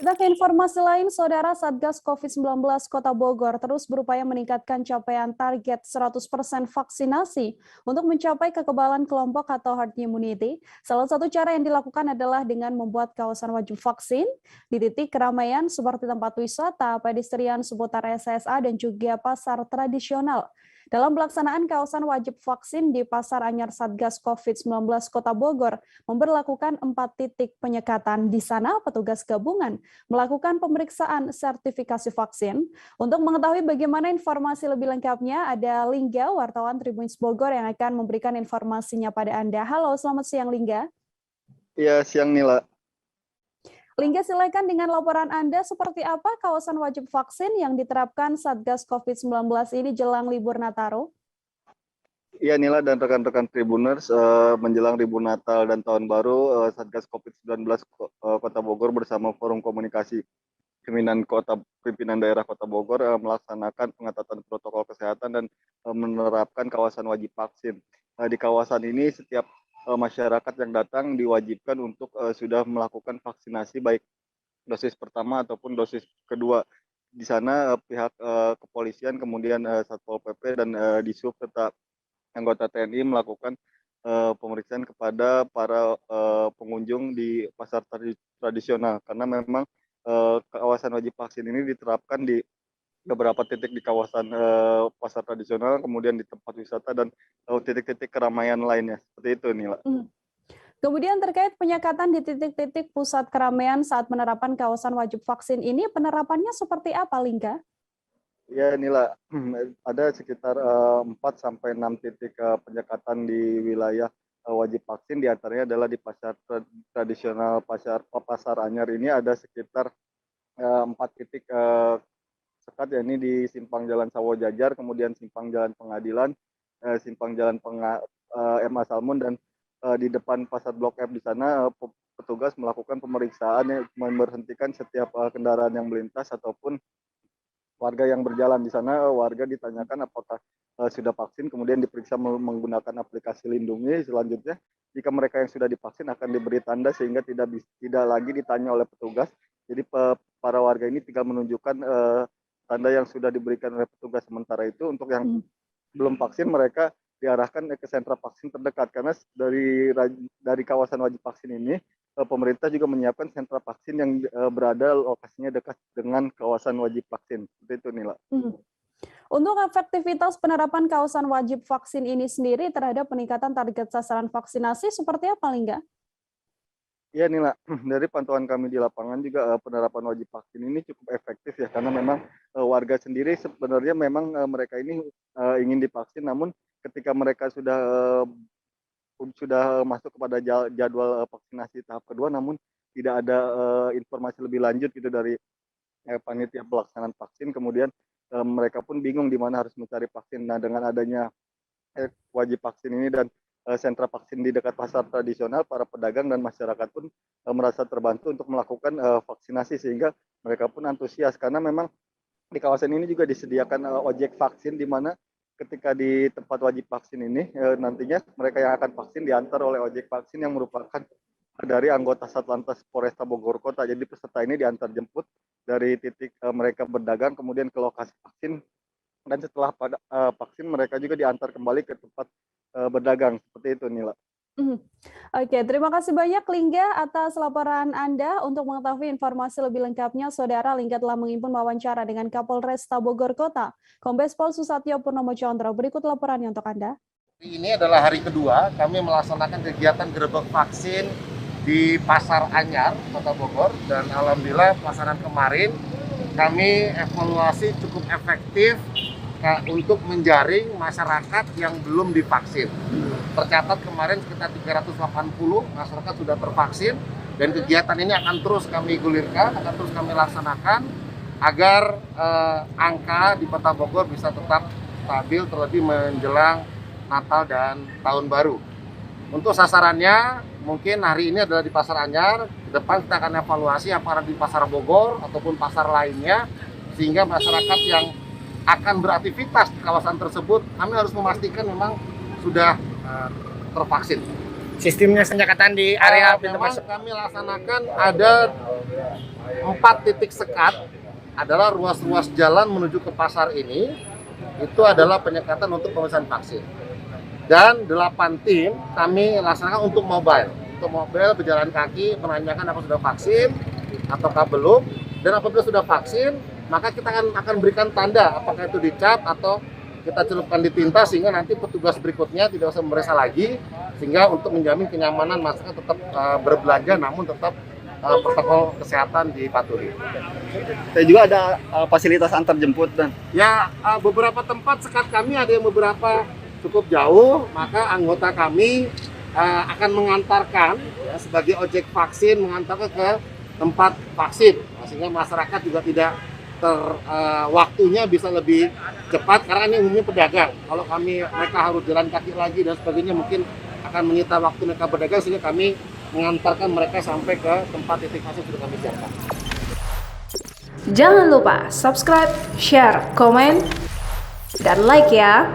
Kita ke informasi lain, Saudara. Satgas COVID-19 Kota Bogor terus berupaya meningkatkan capaian target 100% vaksinasi untuk mencapai kekebalan kelompok atau herd immunity. Salah satu cara yang dilakukan adalah dengan membuat kawasan wajib vaksin di titik keramaian seperti tempat wisata, pedestrian seputar SSA, dan juga pasar tradisional. Dalam pelaksanaan kawasan wajib vaksin di Pasar Anyar, Satgas COVID-19 Kota Bogor memberlakukan 4 titik penyekatan. Di sana, petugas gabungan melakukan pemeriksaan sertifikasi vaksin. Untuk mengetahui bagaimana informasi lebih lengkapnya, ada Lingga, wartawan Tribun Bogor, yang akan memberikan informasinya pada Anda. Halo, selamat siang Lingga. Iya, siang Nila. Lingga, silakan dengan laporan Anda, seperti apa kawasan wajib vaksin yang diterapkan Satgas COVID-19 ini jelang libur Nataru? Iya Nila dan rekan-rekan Tribuners, menjelang libur Natal dan Tahun Baru, Satgas COVID-19 Kota Bogor bersama Forum Komunikasi Pimpinan Daerah Kota Bogor melaksanakan pengetatan protokol kesehatan dan menerapkan kawasan wajib vaksin. Di kawasan ini setiap masyarakat yang datang diwajibkan untuk sudah melakukan vaksinasi baik dosis pertama ataupun dosis kedua. Di sana pihak kepolisian, kemudian Satpol PP dan Disub serta anggota TNI melakukan pemeriksaan kepada para pengunjung di pasar tradisional, karena memang kawasan wajib vaksin ini diterapkan di beberapa titik di kawasan pasar tradisional, kemudian di tempat wisata dan titik-titik keramaian lainnya. Seperti itu, Nila. Kemudian terkait penyekatan di titik-titik pusat keramaian saat penerapan kawasan wajib vaksin ini, penerapannya seperti apa, Lingga? Ya, Nila, ada sekitar 4-6 titik penyekatan di wilayah wajib vaksin, diantaranya adalah di pasar tradisional Pasar Anyar ini ada sekitar 4 titik sekat, yakni di Simpang Jalan Sawo Jajar, kemudian Simpang Jalan Pengadilan, Simpang Jalan MA Salmon, dan di depan Pasar Blok F. Di sana petugas melakukan pemeriksaan yang memberhentikan setiap kendaraan yang melintas ataupun warga yang berjalan. Di sana warga ditanyakan apakah sudah vaksin, kemudian diperiksa menggunakan aplikasi Lindungi. Selanjutnya, jika mereka yang sudah divaksin akan diberi tanda sehingga tidak lagi ditanya oleh petugas. Jadi para warga ini tinggal menunjukkan tanda yang sudah diberikan oleh petugas. Sementara itu untuk yang belum vaksin, mereka diarahkan ke sentra vaksin terdekat, karena dari kawasan wajib vaksin ini pemerintah juga menyiapkan sentra vaksin yang berada lokasinya dekat dengan kawasan wajib vaksin. Seperti itu, Nila. Untuk efektivitas penerapan kawasan wajib vaksin ini sendiri terhadap peningkatan target sasaran vaksinasi seperti apa, Lingga? Ya, Nila, dari pantauan kami di lapangan juga penerapan wajib vaksin ini cukup efektif ya, karena memang warga sendiri sebenarnya memang mereka ini ingin divaksin, namun ketika mereka sudah masuk kepada jadwal vaksinasi tahap kedua, namun tidak ada informasi lebih lanjut gitu dari panitia pelaksanaan vaksin, kemudian mereka pun bingung di mana harus mencari vaksin. Nah, dengan adanya wajib vaksin ini dan sentra vaksin di dekat pasar tradisional, para pedagang dan masyarakat pun merasa terbantu untuk melakukan vaksinasi, sehingga mereka pun antusias, karena memang di kawasan ini juga disediakan ojek vaksin, di mana ketika di tempat wajib vaksin ini nantinya mereka yang akan vaksin diantar oleh ojek vaksin yang merupakan dari anggota Satlantas Polresta Bogor Kota. Jadi peserta ini diantar jemput dari titik mereka berdagang, kemudian ke lokasi vaksin, dan setelah vaksin mereka juga diantar kembali ke tempat berdagang. Seperti itu, Nila. Oke, terima kasih banyak Lingga atas laporan Anda. Untuk mengetahui informasi lebih lengkapnya, Saudara, Lingga telah menghimpun wawancara dengan Kapolresta Bogor Kota, Kombes Pol Susatyo Purnomo Condro. Berikut laporannya untuk Anda. Ini adalah hari kedua kami melaksanakan kegiatan gerebek vaksin di Pasar Anyar, Kota Bogor, dan alhamdulillah pelaksanaan kemarin kami evaluasi cukup efektif untuk menjaring masyarakat yang belum divaksin. Tercatat kemarin sekitar 380 masyarakat sudah tervaksin, dan kegiatan ini akan terus kami gulirkan, akan terus kami laksanakan agar angka di Kota Bogor bisa tetap stabil terlebih menjelang Natal dan Tahun Baru. Untuk sasarannya mungkin hari ini adalah di Pasar Anyar, ke depan kita akan evaluasi apakah di Pasar Bogor ataupun pasar lainnya, sehingga masyarakat yang akan beraktivitas di kawasan tersebut, kami harus memastikan memang sudah tervaksin. sistemnya penyekatan di area pintu memang masuk. kami laksanakan ada 4 titik sekat, adalah ruas-ruas jalan menuju ke pasar ini, itu adalah penyekatan untuk pemeriksaan vaksin. Dan 8 tim kami laksanakan untuk mobile. Untuk mobile berjalan kaki menanyakan apakah sudah vaksin ataukah belum. Dan apabila sudah vaksin, maka kita akan berikan tanda apakah itu dicap atau kita celupkan di tinta sehingga nanti petugas berikutnya tidak usah memeriksa lagi, sehingga untuk menjamin kenyamanan masyarakat tetap berbelanja namun tetap protokol kesehatan dipatuhi. Dan juga ada fasilitas antar jemput dan Ya, beberapa tempat sekat kami ada yang beberapa cukup jauh, maka anggota kami akan mengantarkan ya, sebagai ojek vaksin mengantarkan ke tempat vaksin, sehingga masyarakat juga tidak waktunya bisa lebih cepat karena ini umumnya pedagang. Kalau mereka harus jalan kaki lagi dan sebagainya mungkin akan menyita waktu mereka berdagang, sehingga kami mengantarkan mereka sampai ke tempat titik vaksin sudah kami siapkan. Jangan lupa subscribe, share, komen, dan like ya.